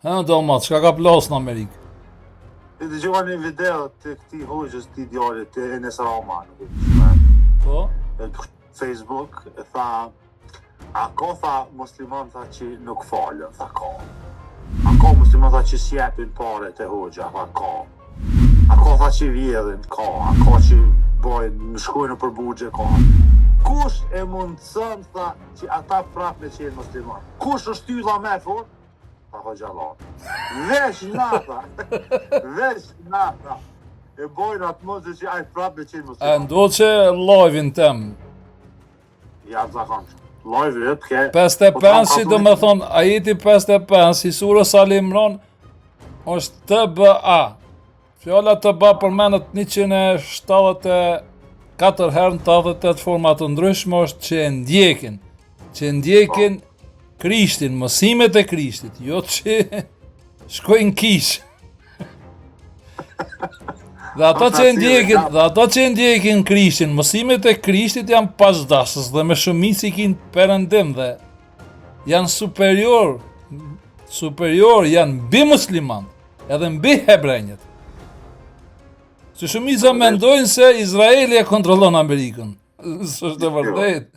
Dalmat, çka ka plas në Amerikë? E dëgjova një video të këtij hoxhës të djalit të Enes Rahman. Po? Në Facebook e tha, a ka tha musliman tha që nuk falën, tha ka. A ka musliman tha që s'jepin pare të hoxha, tha ka. A ka tha që vjedhin, ka. A ka që bojnë, më shkojnë për bugje, ka. Kush e mundësën, tha, që ata prap me qenë musliman? Kush është tylla me fort? Tha hoxhallar. Vesh nata. Vesh nata. E bojnë atë mundë që ai prap me qenë musliman. E ndodhë që live-in tem. Ja, zakon. Live e ke. 55, si do me thonë, ajeti 55, i surës Ali Imran, është TBA. Fjalla TBA përmenet 174 herë në 88 format të ndryshme, është që ndjekin Krishtin, mësimet e Krishtit, jo që shkojnë kish. Dhe ata që ndjekin Krishtin, mësimet e Krishtit janë pasdashës dhe me shumicë i kinë perëndim dhe janë superior, janë mbi musliman, edhe mbi hebrejnjët. Se shumica mendojnë se Izraeli e kontrollon Amerikën. S'është e vërtetë.